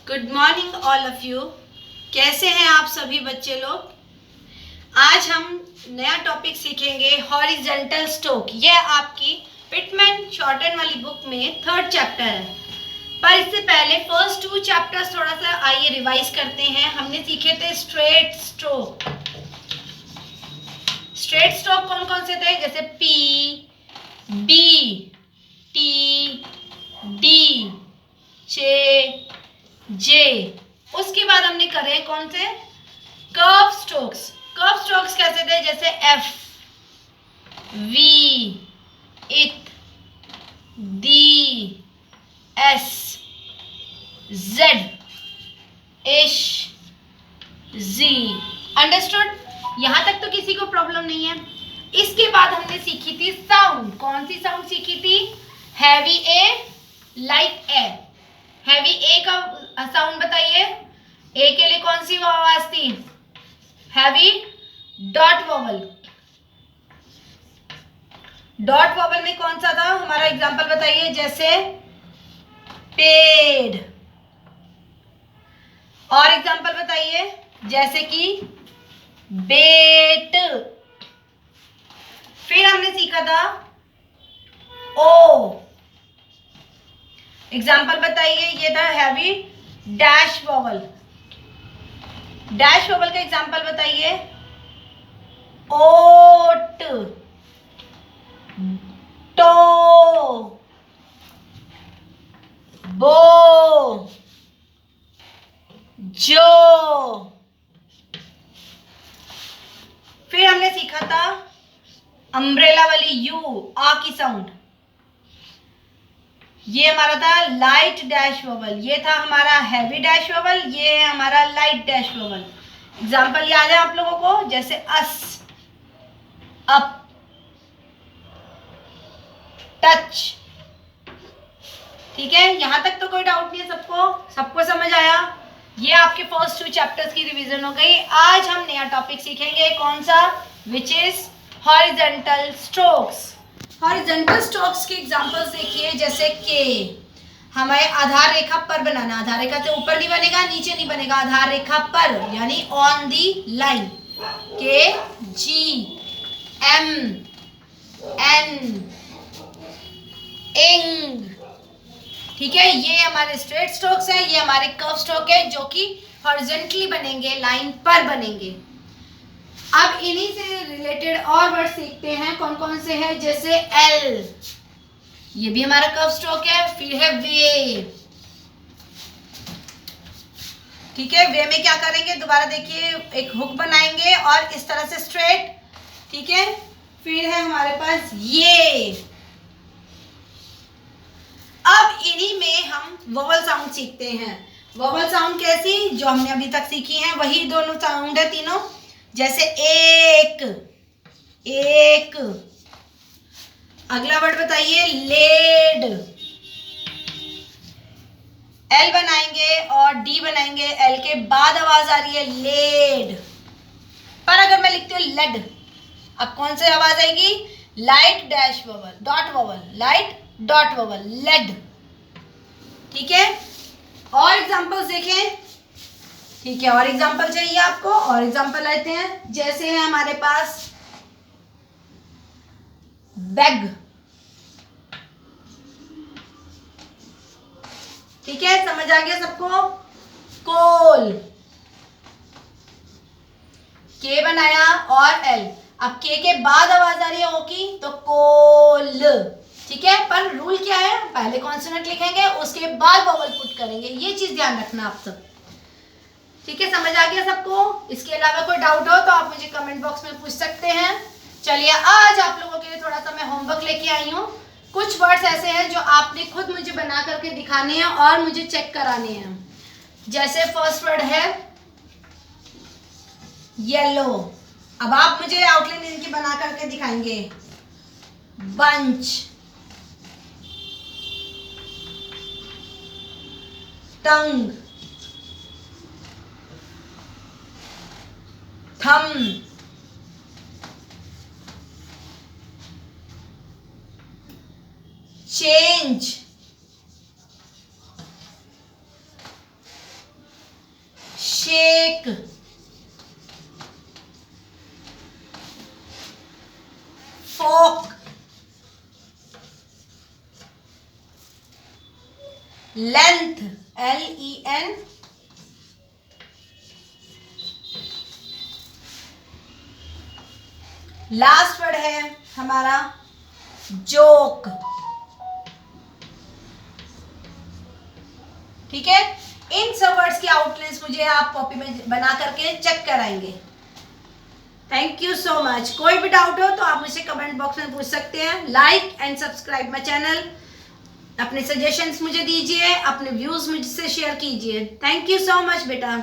Good morning all of you. कैसे हैं आप सभी बच्चे लोग? आज हम नया टॉपिक सीखेंगे हॉरिजॉन्टल स्ट्रोक। यह आपकी पिटमैन शॉर्टन वाली बुक में 3rd चैप्टर है। पर इससे पहले फर्स्ट 2 चैप्टर्स थोड़ा सा आइए रिवाइज करते हैं। हमने सीखे थे स्ट्रेट स्ट्रोक। स्ट्रेट स्ट्रोक कौन कौन से थे? जैसे पी, बी, टी, डी, जे, जे। उसके बाद हमने करे कौन से? Curve strokes. कर्व स्ट्रोक्स कैसे थे? जैसे एफ, वी, इथ, डी, एस, जेड, एश, जी। अंडरस्टूड? यहां तक तो किसी को प्रॉब्लम नहीं है। इसके बाद हमने सीखी थी साउंड। कौन सी साउंड सीखी थी? हैवी ए, लाइट ए। हैवी ए का साउंड बताइए। ए के लिए कौन सी आवाज थी? Heavy dot vowel. Dot vowel में कौन सा था? हमारा एग्जांपल बताइए। जैसे पेड़। और एग्जांपल बताइए। जैसे कि बेट। फिर हमने सीखा था ओ। एग्जाम्पल बताइए। ये था heavy dash vowel. Dash vowel का एग्जाम्पल बताइए। ओट, टो, बो, जो। फिर हमने सीखा था अम्ब्रेला वाली यू, आ की साउंड। ये हमारा था लाइट डैश वोवल। ये था हमारा हैवी डैश वोवल। ये है हमारा लाइट डैश वोवल। एग्जाम्पल याद है आप लोगों को? जैसे अस, अप, टच। ठीक है, यहां तक तो कोई डाउट नहीं है सबको समझ आया? ये आपके फर्स्ट 2 चैप्टर्स की रिवीजन हो गई। आज हम नया टॉपिक सीखेंगे। कौन सा? Which is horizontal strokes. Horizontal strokes के एग्जांपल्स देखिए। जैसे के, हमें आधार रेखा पर बनाना। आधार रेखा से ऊपर नहीं बनेगा, नीचे नहीं बनेगा, आधार रेखा पर यानी ऑन दी लाइन। के, जी, एम, एन, इंग। ठीक है, ये हमारे स्ट्रेट स्ट्रोक्स है। ये हमारे कर्व स्ट्रोक है जो कि हॉरिजॉन्टली बनेंगे, लाइन पर बनेंगे। अब इन्हीं से रिलेटेड और वर्ड सीखते हैं। कौन कौन से हैं? जैसे एल, ये भी हमारा कर्व स्ट्रोक है। फिर है वे। ठीक है, वे में क्या करेंगे? दोबारा देखिए, एक हुक बनाएंगे और इस तरह से स्ट्रेट। ठीक है, फिर है हमारे पास ये। अब इन्हीं में हम वोवल साउंड सीखते हैं। वोवल साउंड कैसी? जो हमने अभी तक सीखी हैं वही दोनों साउंड है तीनों। जैसे एक, एक। अगला वर्ड बताइए। लेड। एल बनाएंगे और डी बनाएंगे। एल के बाद आवाज आ रही है लेड। पर अगर मैं लिखती हूँ लेड, अब कौन सी आवाज आएगी? Light dash vowel, dot vowel, light dot vowel, led. ठीक है, और एग्जांपल्स देखें। ठीक है, और एग्जांपल चाहिए आपको? और एग्जांपल लेते हैं। जैसे है हमारे पास बैग। ठीक है, समझ आ गया सबको? कोल, के बनाया और एल। अब के बाद आवाज आ रही है ओ की, तो कोल। ठीक है, पर रूल क्या है? पहले कॉन्सोनेंट लिखेंगे, उसके बाद वोवल पुट करेंगे। ये चीज ध्यान रखना आप सब। ठीक है, समझ आ गया सबको? इसके अलावा कोई डाउट हो तो आप मुझे कमेंट बॉक्स में पूछ सकते हैं। चलिए, आज आप लोगों के लिए थोड़ा सा मैं होमवर्क लेके आई हूँ। कुछ वर्ड्स ऐसे हैं जो आपने खुद मुझे बना करके दिखाने हैं और मुझे चेक कराने हैं। जैसे फर्स्ट वर्ड है येलो। अब आप मुझे आउटलाइन इनकी बना करके दिखाएंगे। बंच, टंग, थम, चेंज, केक, फोक, लेंथ, LEN, लास्ट वर्ड है हमारा जोक। ठीक है, इन सब वर्ड्स की आउटलाइंस मुझे आप कॉपी में बना करके चेक कराएंगे। Thank you so much. कोई भी डाउट हो तो आप मुझसे कमेंट बॉक्स में पूछ सकते हैं। Like and subscribe my channel. अपने सजेशंस मुझे दीजिए, अपने व्यूज मुझसे शेयर कीजिए। थैंक यू सो मच बेटा।